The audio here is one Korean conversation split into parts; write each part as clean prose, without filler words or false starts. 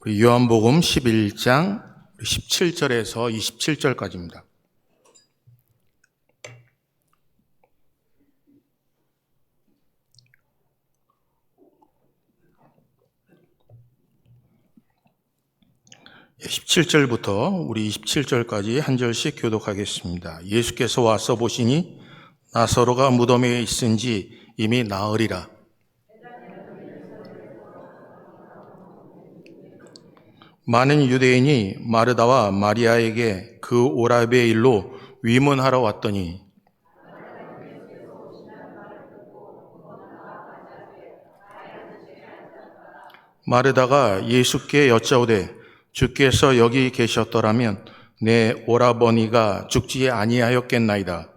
우리 요한복음 11장 17절에서 27절까지입니다. 예, 17절부터 우리 27절까지 한 절씩 교독하겠습니다. 예수께서 와서 보시니 나사로가 무덤에 있은지 이미 나으리라. 많은 유대인이 마르다와 마리아에게 그 오라비의 일로 위문하러 왔더니 마르다가 예수께 여짜오되 주께서 여기 계셨더라면 내 오라버니가 죽지 아니하였겠나이다.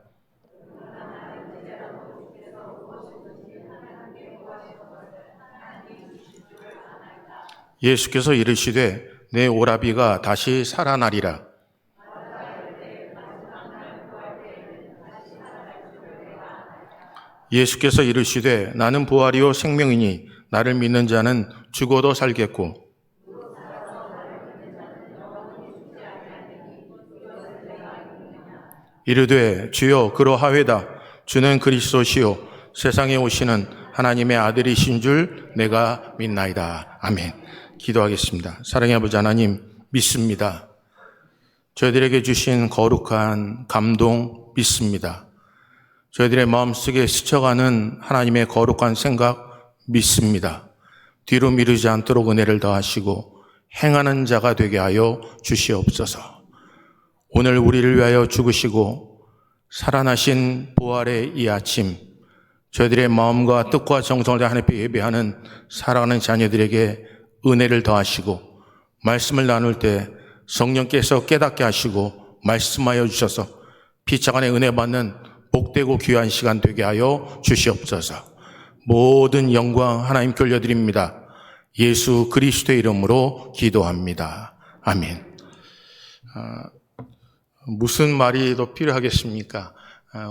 예수께서 이르시되 내 오라비가 다시 살아나리라. 예수께서 이르시되 나는 부활이요 생명이니 나를 믿는 자는 죽어도 살겠고 이르되 주여 그러하외다. 주는 그리스도시요 세상에 오시는 하나님의 아들이신 줄 내가 믿나이다. 아멘. 기도하겠습니다. 사랑의 아버지 하나님, 믿습니다. 저희들에게 주신 거룩한 감동 믿습니다. 저희들의 마음속에 스쳐가는 하나님의 거룩한 생각 믿습니다. 뒤로 미루지 않도록 은혜를 더하시고 행하는 자가 되게 하여 주시옵소서. 오늘 우리를 위하여 죽으시고 살아나신 부활의 이 아침, 저희들의 마음과 뜻과 정성을 다해 하나님께 예배하는 사랑하는 자녀들에게 은혜를 더하시고 말씀을 나눌 때 성령께서 깨닫게 하시고 말씀하여 주셔서 피차간에 은혜 받는 복되고 귀한 시간 되게 하여 주시옵소서. 모든 영광 하나님 돌려드립니다. 예수 그리스도의 이름으로 기도합니다. 아멘. 무슨 말이 더 필요하겠습니까?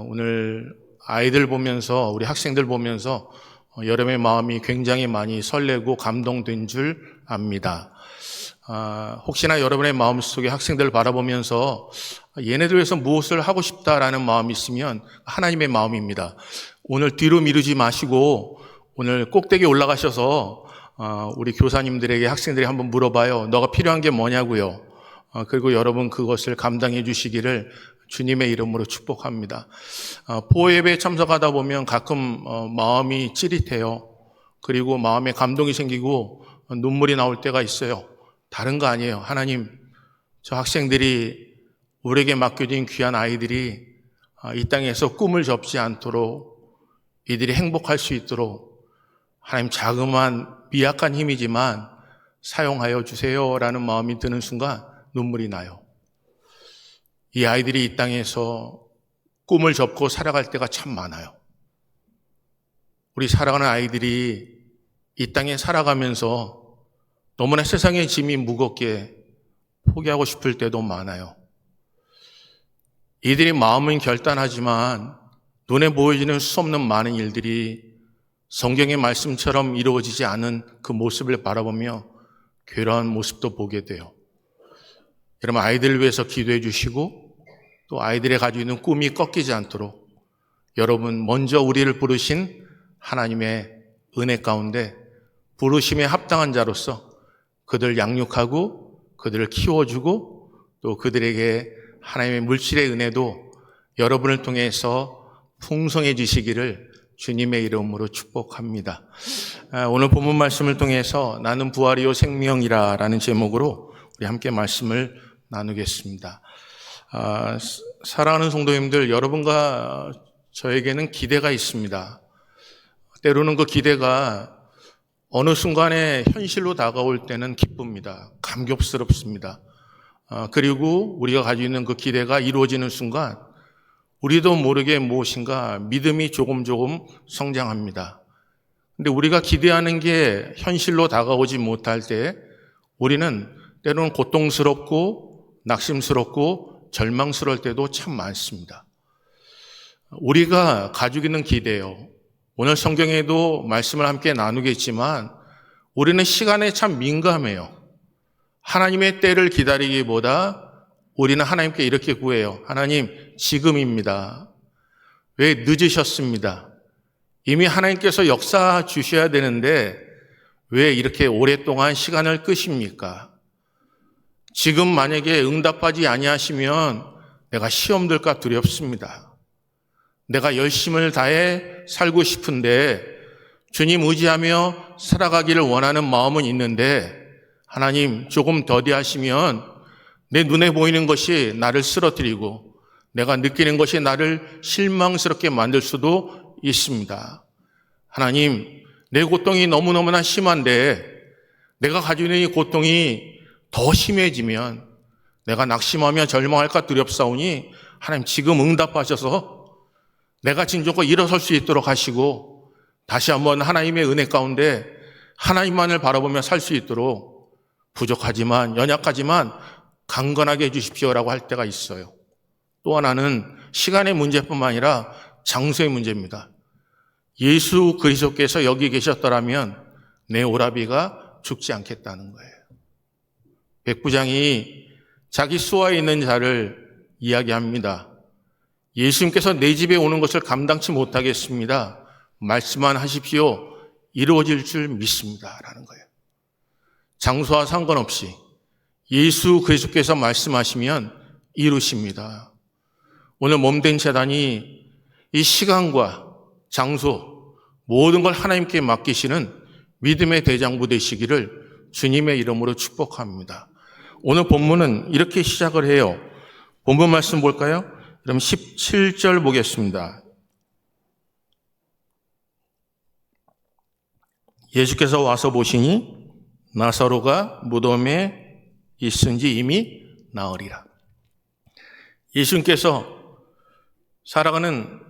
오늘 아이들 보면서 우리 학생들 보면서 여러분의 마음이 굉장히 많이 설레고 감동된 줄 압니다. 혹시나 여러분의 마음속에 학생들을 바라보면서 얘네들 위해서 무엇을 하고 싶다라는 마음이 있으면 하나님의 마음입니다. 오늘 뒤로 미루지 마시고 오늘 꼭대기에 올라가셔서 우리 교사님들에게 학생들이 한번 물어봐요. 너가 필요한 게 뭐냐고요. 그리고 여러분 그것을 감당해 주시기를 주님의 이름으로 축복합니다. 보혜배에 참석하다 보면 가끔 마음이 찌릿해요. 그리고 마음에 감동이 생기고 눈물이 나올 때가 있어요. 다른 거 아니에요. 하나님, 저 학생들이 우리에게 맡겨진 귀한 아이들이 이 땅에서 꿈을 접지 않도록 이들이 행복할 수 있도록 하나님 자그마한 미약한 힘이지만 사용하여 주세요라는 마음이 드는 순간 눈물이 나요. 이 아이들이 이 땅에서 꿈을 접고 살아갈 때가 참 많아요. 우리 살아가는 아이들이 이 땅에 살아가면서 너무나 세상의 짐이 무겁게 포기하고 싶을 때도 많아요. 이들이 마음은 결단하지만 눈에 보여지는 수없는 많은 일들이 성경의 말씀처럼 이루어지지 않은 그 모습을 바라보며 괴로운 모습도 보게 돼요. 여러분 아이들을 위해서 기도해 주시고 또 아이들이 가지고 있는 꿈이 꺾이지 않도록 여러분 먼저 우리를 부르신 하나님의 은혜 가운데 부르심에 합당한 자로서 그들을 양육하고 그들을 키워주고 또 그들에게 하나님의 물질의 은혜도 여러분을 통해서 풍성해지시기를 주님의 이름으로 축복합니다. 오늘 본문 말씀을 통해서 나는 부활이요 생명이라 라는 제목으로 우리 함께 말씀을 나누겠습니다. 사랑하는 성도님들, 여러분과 저에게는 기대가 있습니다. 때로는 그 기대가 어느 순간에 현실로 다가올 때는 기쁩니다. 감격스럽습니다. 그리고 우리가 가지고 있는 그 기대가 이루어지는 순간 우리도 모르게 무엇인가 믿음이 조금 성장합니다. 근데 우리가 기대하는 게 현실로 다가오지 못할 때 우리는 때로는 고통스럽고 낙심스럽고 절망스러울 때도 참 많습니다. 우리가 가지고 있는 기대요. 오늘 성경에도 말씀을 함께 나누겠지만 우리는 시간에 참 민감해요. 하나님의 때를 기다리기보다 우리는 하나님께 이렇게 구해요. 하나님, 지금입니다. 왜 늦으셨습니다. 이미 하나님께서 역사 주셔야 되는데 왜 이렇게 오랫동안 시간을 끄십니까? 지금 만약에 응답하지 아니하시면 내가 시험 들까 두렵습니다. 내가 열심을 다해 살고 싶은데 주님 의지하며 살아가기를 원하는 마음은 있는데 하나님 조금 더디하시면 내 눈에 보이는 것이 나를 쓰러뜨리고 내가 느끼는 것이 나를 실망스럽게 만들 수도 있습니다. 하나님, 내 고통이 너무너무나 심한데 내가 가지고 있는 이 고통이 더 심해지면 내가 낙심하며 절망할까 두렵사오니 하나님 지금 응답하셔서 내가 진정으로 일어설 수 있도록 하시고 다시 한번 하나님의 은혜 가운데 하나님만을 바라보며 살 수 있도록 부족하지만 연약하지만 강건하게 해주십시오라고 할 때가 있어요. 또 하나는 시간의 문제뿐만 아니라 장소의 문제입니다. 예수 그리스도께서 여기 계셨더라면 내 오라비가 죽지 않겠다는 거예요. 백부장이 자기 수하에 있는 자를 이야기합니다. 예수님께서 내 집에 오는 것을 감당치 못하겠습니다. 말씀만 하십시오. 이루어질 줄 믿습니다. 라는 거예요. 장소와 상관없이 예수 그리스도께서 말씀하시면 이루십니다. 오늘 몸된 재단이 이 시간과 장소 모든 걸 하나님께 맡기시는 믿음의 대장부 되시기를 주님의 이름으로 축복합니다. 오늘 본문은 이렇게 시작을 해요. 본문 말씀 볼까요? 그럼 17절 보겠습니다. 예수께서 와서 보시니 나사로가 무덤에 있은지 이미 나으리라. 예수님께서 살아가는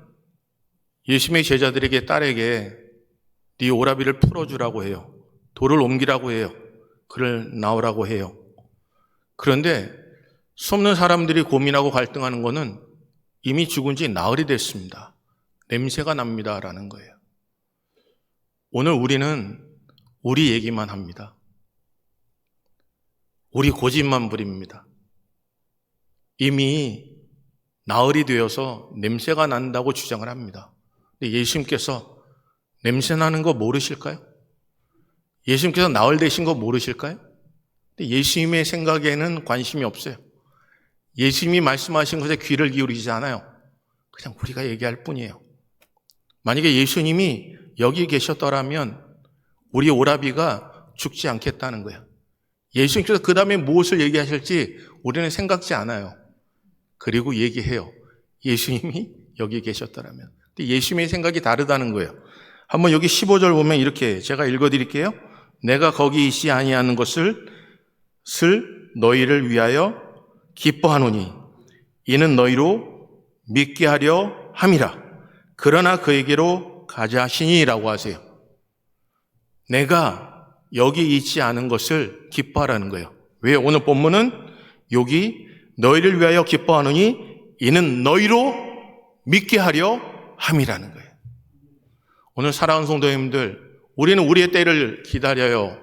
예수님의 제자들에게 딸에게 네 오라비를 풀어주라고 해요. 돌을 옮기라고 해요. 그를 나오라고 해요. 그런데 수없는 사람들이 고민하고 갈등하는 것은 이미 죽은 지 나흘이 됐습니다. 냄새가 납니다라는 거예요. 오늘 우리는 우리 얘기만 합니다. 우리 고집만 부립니다. 이미 나흘이 되어서 냄새가 난다고 주장을 합니다. 근데 예수님께서 냄새 나는 거 모르실까요? 예수님께서 나흘 되신 거 모르실까요? 근데 예수님의 생각에는 관심이 없어요. 예수님이 말씀하신 것에 귀를 기울이지 않아요. 그냥 우리가 얘기할 뿐이에요. 만약에 예수님이 여기 계셨더라면 우리 오라비가 죽지 않겠다는 거예요. 예수님께서 그 다음에 무엇을 얘기하실지 우리는 생각지 않아요. 그리고 얘기해요. 예수님이 여기 계셨더라면. 근데 예수님의 생각이 다르다는 거예요. 한번 여기 15절 보면 이렇게 제가 읽어드릴게요. 내가 거기 있지 아니하는 것을 너희를 위하여 기뻐하노니 이는 너희로 믿게 하려 함이라. 그러나 그에게로 가자 하시니라고 하세요. 내가 여기 있지 않은 것을 기뻐하라는 거예요. 왜? 오늘 본문은 여기 너희를 위하여 기뻐하노니 이는 너희로 믿게 하려 함이라는 거예요. 오늘 사랑하는 성도님들, 우리는 우리의 때를 기다려요.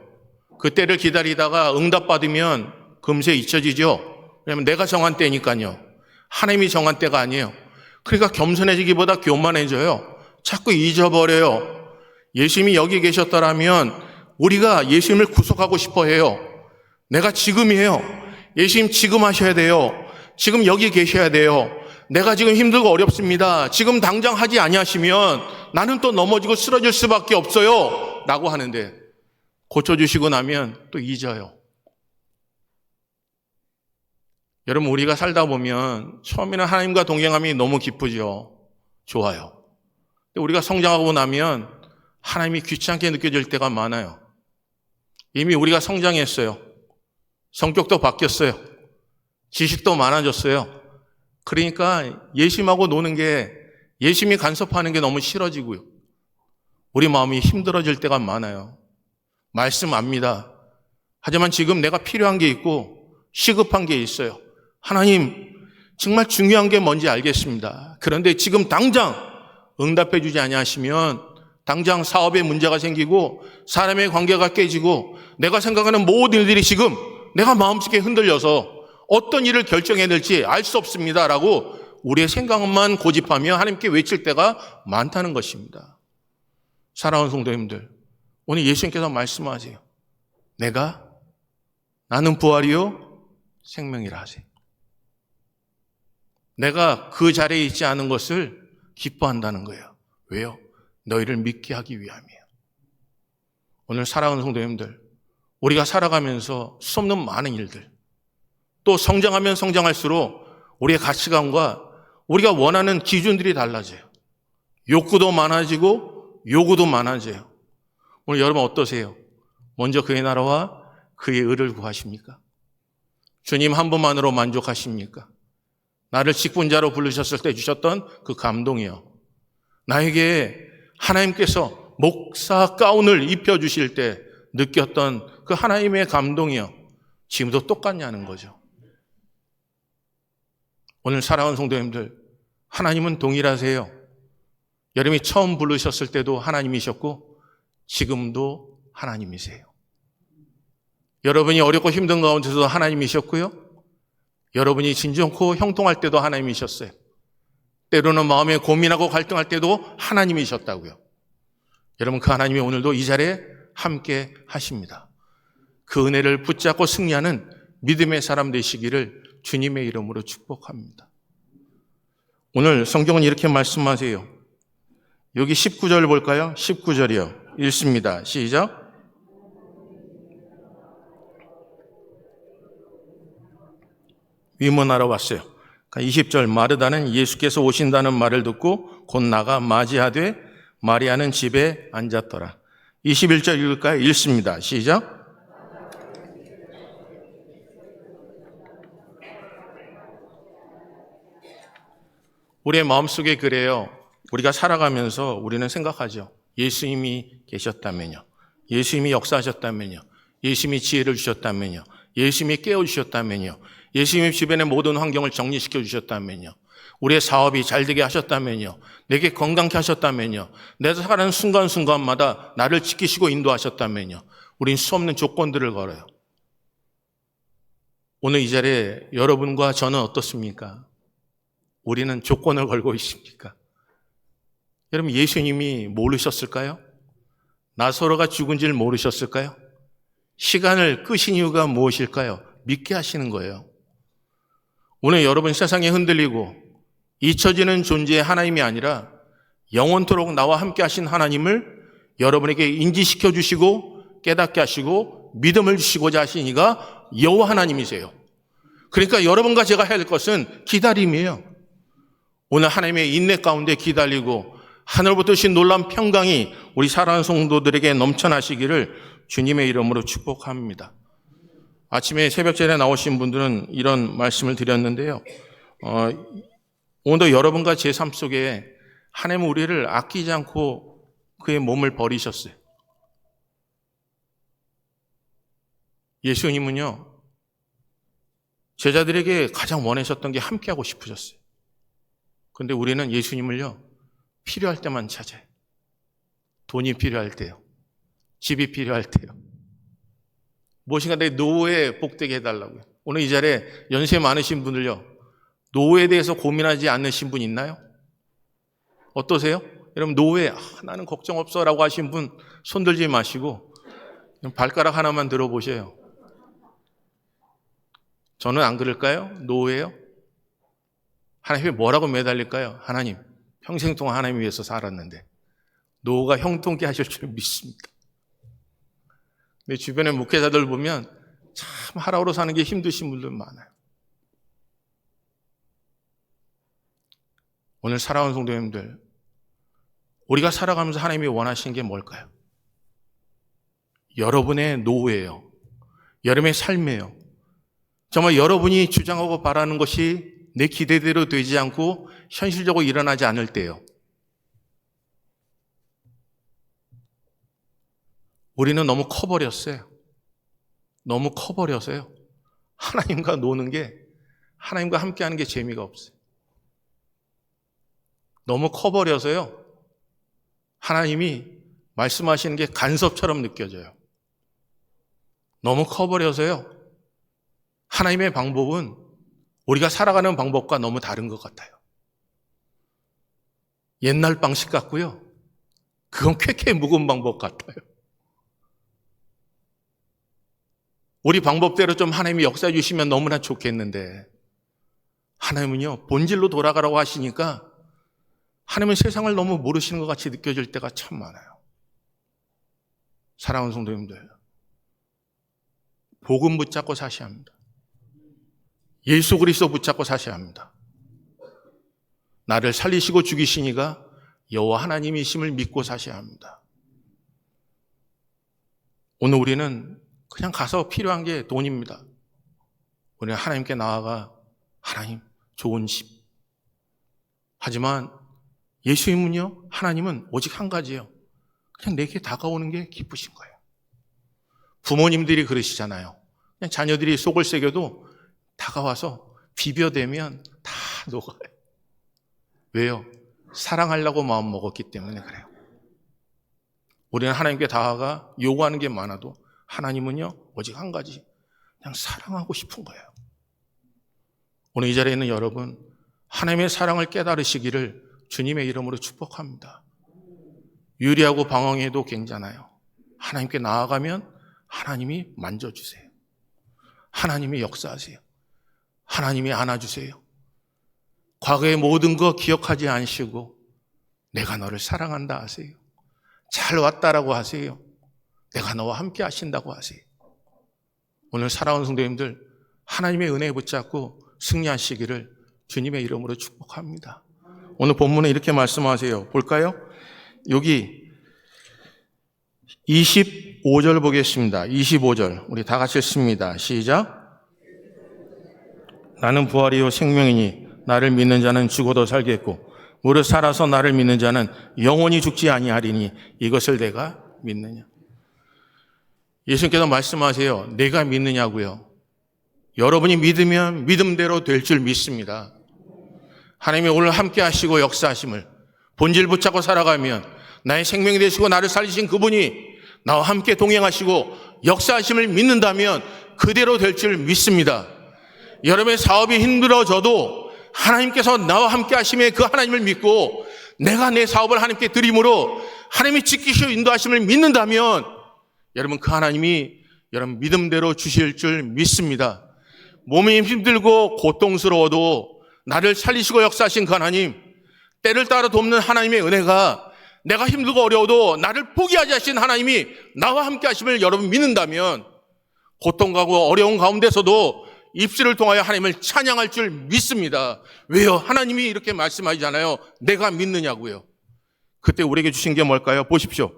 그 때를 기다리다가 응답받으면 금세 잊혀지죠. 왜냐하면 내가 정한 때니까요. 하나님이 정한 때가 아니에요. 그러니까 겸손해지기보다 교만해져요. 자꾸 잊어버려요. 예수님이 여기 계셨더라면 우리가 예수님을 구속하고 싶어 해요. 내가 지금이에요. 예수님 지금 하셔야 돼요. 지금 여기 계셔야 돼요. 내가 지금 힘들고 어렵습니다. 지금 당장 하지 아니하시면 나는 또 넘어지고 쓰러질 수밖에 없어요. 라고 하는데 고쳐주시고 나면 또 잊어요. 여러분, 우리가 살다 보면 처음에는 하나님과 동행함이 너무 기쁘죠. 좋아요. 근데 우리가 성장하고 나면 하나님이 귀찮게 느껴질 때가 많아요. 이미 우리가 성장했어요. 성격도 바뀌었어요. 지식도 많아졌어요. 그러니까 예수님하고 노는 게, 예수님이 간섭하는 게 너무 싫어지고요. 우리 마음이 힘들어질 때가 많아요. 말씀 압니다. 하지만 지금 내가 필요한 게 있고 시급한 게 있어요. 하나님, 정말 중요한 게 뭔지 알겠습니다. 그런데 지금 당장 응답해 주지 아니하시면 당장 사업에 문제가 생기고 사람의 관계가 깨지고 내가 생각하는 모든 일들이 지금 내가 마음속에 흔들려서 어떤 일을 결정해야 될지 알 수 없습니다라고 우리의 생각만 고집하며 하나님께 외칠 때가 많다는 것입니다. 사랑하는 성도님들, 오늘 예수님께서 말씀하세요. 나는 부활이요 생명이라 하세요. 내가 그 자리에 있지 않은 것을 기뻐한다는 거예요. 왜요? 너희를 믿게 하기 위함이에요. 오늘 사랑하는 성도님들, 우리가 살아가면서 수없는 많은 일들, 또 성장하면 성장할수록 우리의 가치관과 우리가 원하는 기준들이 달라져요. 욕구도 많아지고 요구도 많아져요. 오늘 여러분 어떠세요? 먼저 그의 나라와 그의 의를 구하십니까? 주님 한 분만으로 만족하십니까? 나를 직분자로 부르셨을 때 주셨던 그 감동이요. 나에게 하나님께서 목사 가운을 입혀주실 때 느꼈던 그 하나님의 감동이요. 지금도 똑같냐는 거죠. 오늘 사랑하는 성도님들, 하나님은 동일하세요. 여러분이 처음 부르셨을 때도 하나님이셨고 지금도 하나님이세요. 여러분이 어렵고 힘든 가운데서도 하나님이셨고요. 여러분이 진정코 형통할 때도 하나님이셨어요. 때로는 마음에 고민하고 갈등할 때도 하나님이셨다고요. 여러분 그 하나님이 오늘도 이 자리에 함께 하십니다. 그 은혜를 붙잡고 승리하는 믿음의 사람 되시기를 주님의 이름으로 축복합니다. 오늘 성경은 이렇게 말씀하세요. 여기 19절 볼까요? 19절이요. 읽습니다. 시작. 위문하러 왔어요. 20절 마르다는 예수께서 오신다는 말을 듣고 곧 나가 맞이하되 마리아는 집에 앉았더라. 21절 읽을까요? 읽습니다. 시작. 우리의 마음속에 그래요. 우리가 살아가면서 우리는 생각하죠. 예수님이 계셨다면요. 예수님이 역사하셨다면요. 예수님이 지혜를 주셨다면요. 예수님이 깨워주셨다면요. 예수님이 주변의 모든 환경을 정리시켜 주셨다면요. 우리의 사업이 잘 되게 하셨다면요. 내게 건강케 하셨다면요. 내가 살아가는 순간순간마다 나를 지키시고 인도하셨다면요. 우린 수없는 조건들을 걸어요. 오늘 이 자리에 여러분과 저는 어떻습니까? 우리는 조건을 걸고 있습니까? 여러분 예수님이 모르셨을까요? 나사로가 죽은 줄 모르셨을까요? 시간을 끄신 이유가 무엇일까요? 믿게 하시는 거예요. 오늘 여러분 세상에 흔들리고 잊혀지는 존재의 하나님이 아니라 영원토록 나와 함께 하신 하나님을 여러분에게 인지시켜 주시고 깨닫게 하시고 믿음을 주시고자 하신 이가 여호와 하나님이세요. 그러니까 여러분과 제가 해야 될 것은 기다림이에요. 오늘 하나님의 인내 가운데 기다리고 하늘부터 오신 놀라운 평강이 우리 사랑하는 성도들에게 넘쳐나시기를 주님의 이름으로 축복합니다. 아침에 새벽전에 나오신 분들은 이런 말씀을 드렸는데요. 오늘도 여러분과 제 삶 속에 하나님은 우리를 아끼지 않고 그의 몸을 버리셨어요. 예수님은요, 제자들에게 가장 원하셨던 게 함께하고 싶으셨어요. 그런데 우리는 예수님을요, 필요할 때만 찾아요. 돈이 필요할 때요. 집이 필요할 때요. 무엇인가 내 노후에 복되게 해달라고요. 오늘 이 자리에 연세 많으신 분들요, 노후에 대해서 고민하지 않으신 분 있나요? 어떠세요? 여러분 노후에 나는 걱정 없어 라고 하신 분 손들지 마시고 발가락 하나만 들어보세요. 저는 안 그럴까요? 노후에요? 하나님이 뭐라고 매달릴까요? 하나님, 평생 동안 하나님 위해서 살았는데 노후가 형통케 하실 줄 믿습니다. 내 주변의 목회자들 보면 참 하루하루 사는 게 힘드신 분들 많아요. 오늘 사랑하는 성도님들, 우리가 살아가면서 하나님이 원하시는 게 뭘까요? 여러분의 노후예요. 여러분의 삶이에요. 정말 여러분이 주장하고 바라는 것이 내 기대대로 되지 않고 현실적으로 일어나지 않을 때요. 우리는 너무 커버렸어요. 너무 커버려서요. 하나님과 노는 게, 하나님과 함께하는 게 재미가 없어요. 너무 커버려서요. 하나님이 말씀하시는 게 간섭처럼 느껴져요. 너무 커버려서요. 하나님의 방법은 우리가 살아가는 방법과 너무 다른 것 같아요. 옛날 방식 같고요. 그건 쾌쾌 묵은 방법 같아요. 우리 방법대로 좀 하나님이 역사해 주시면 너무나 좋겠는데 하나님은요, 본질로 돌아가라고 하시니까 하나님은 세상을 너무 모르시는 것 같이 느껴질 때가 참 많아요. 사랑하는 성도님들, 복음 붙잡고 사셔야 합니다. 예수 그리스도 붙잡고 사셔야 합니다. 나를 살리시고 죽이시니가 여호와 하나님이심을 믿고 사셔야 합니다. 오늘 우리는 그냥 가서 필요한 게 돈입니다. 우리는 하나님께 나아가 하나님 좋은 집. 하지만 예수님은요, 하나님은 오직 한 가지예요. 그냥 내게 다가오는 게 기쁘신 거예요. 부모님들이 그러시잖아요. 그냥 자녀들이 속을 새겨도 다가와서 비벼대면 다 녹아요. 왜요? 사랑하려고 마음 먹었기 때문에 그래요. 우리는 하나님께 다가가 요구하는 게 많아도 하나님은요, 오직 한 가지, 그냥 사랑하고 싶은 거예요. 오늘 이 자리에 있는 여러분, 하나님의 사랑을 깨달으시기를 주님의 이름으로 축복합니다. 유리하고 방황해도 괜찮아요. 하나님께 나아가면 하나님이 만져주세요. 하나님이 역사하세요. 하나님이 안아주세요. 과거의 모든 거 기억하지 않으시고 내가 너를 사랑한다 하세요. 잘 왔다라고 하세요. 내가 너와 함께 하신다고 하세요. 오늘 사랑하는 성도님들, 하나님의 은혜에 붙잡고 승리하시기를 주님의 이름으로 축복합니다. 오늘 본문에 이렇게 말씀하세요. 볼까요? 여기 25절 보겠습니다. 25절 우리 다 같이 읽습니다. 시작. 나는 부활이요 생명이니 나를 믿는 자는 죽어도 살겠고 무릇 살아서 나를 믿는 자는 영원히 죽지 아니하리니 이것을 내가 믿느냐. 예수님께서 말씀하세요. 내가 믿느냐고요. 여러분이 믿으면 믿음대로 될 줄 믿습니다. 하나님이 오늘 함께 하시고 역사하심을 본질 붙잡고 살아가면 나의 생명이 되시고 나를 살리신 그분이 나와 함께 동행하시고 역사하심을 믿는다면 그대로 될 줄 믿습니다. 여러분의 사업이 힘들어져도 하나님께서 나와 함께 하심에 그 하나님을 믿고 내가 내 사업을 하나님께 드림으로 하나님이 지키시고 인도하심을 믿는다면 여러분 그 하나님이 여러분 믿음대로 주실 줄 믿습니다. 몸이 힘들고 고통스러워도 나를 살리시고 역사하신 그 하나님, 때를 따라 돕는 하나님의 은혜가 내가 힘들고 어려워도 나를 포기하지 않으신 하나님이 나와 함께 하심을 여러분 믿는다면 고통하고 어려운 가운데서도 입술을 통하여 하나님을 찬양할 줄 믿습니다. 왜요? 하나님이 이렇게 말씀하시잖아요. 내가 믿느냐고요. 그때 우리에게 주신 게 뭘까요? 보십시오.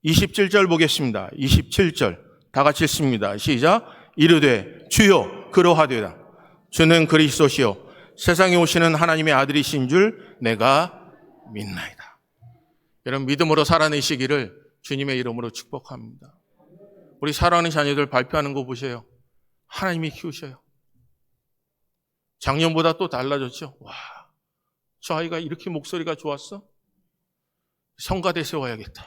27절 보겠습니다. 27절 다 같이 읽습니다. 시작. 이르되 주여 그러하되다. 주는 그리스도시요 세상에 오시는 하나님의 아들이신 줄 내가 믿나이다. 여러분 믿음으로 살아내시기를 주님의 이름으로 축복합니다. 우리 사랑하는 자녀들 발표하는 거 보세요. 하나님이 키우셔요. 작년보다 또 달라졌죠. 와, 저 아이가 이렇게 목소리가 좋았어? 성가대 세워야겠다.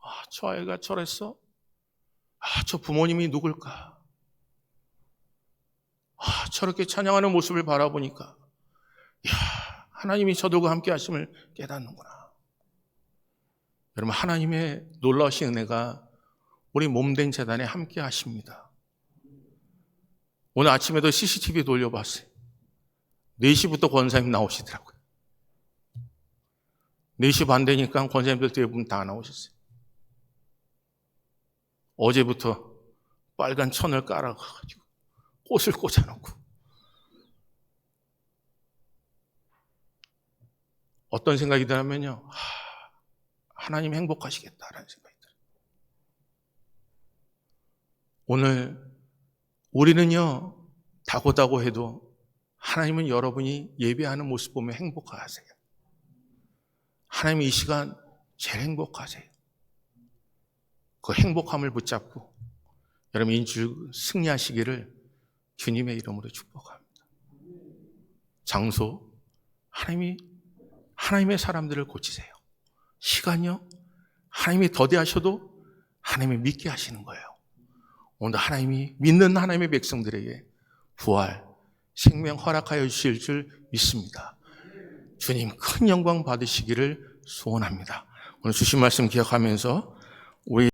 아, 저 아이가 저랬어? 아, 저 부모님이 누굴까? 아, 저렇게 찬양하는 모습을 바라보니까 이야, 하나님이 저들과 함께 하심을 깨닫는구나. 여러분 하나님의 놀라우신 은혜가 우리 몸된 재단에 함께 하십니다. 오늘 아침에도 CCTV 돌려봤어요. 4시부터 권사님 나오시더라고요. 4시 반 되니까 권사님들 대부분 다 나오셨어요. 어제부터 빨간 천을 깔아가지고 꽃을 꽂아놓고 어떤 생각이 드냐면요. 하나님 행복하시겠다라는 생각이 들어요. 오늘 우리는요, 다고다고 해도 하나님은 여러분이 예배하는 모습 보면 행복하세요. 하나님이 이 시간 제일 행복하세요. 그 행복함을 붙잡고 여러분 인주 승리하시기를 주님의 이름으로 축복합니다. 장소, 하나님의 사람들을 고치세요. 시간요, 하나님이 더디하셔도 하나님이 믿게 하시는 거예요. 오늘 하나님이 믿는 하나님의 백성들에게 부활, 생명 허락하여 주실 줄 믿습니다. 주님 큰 영광 받으시기를 소원합니다. 오늘 주신 말씀 기억하면서 우리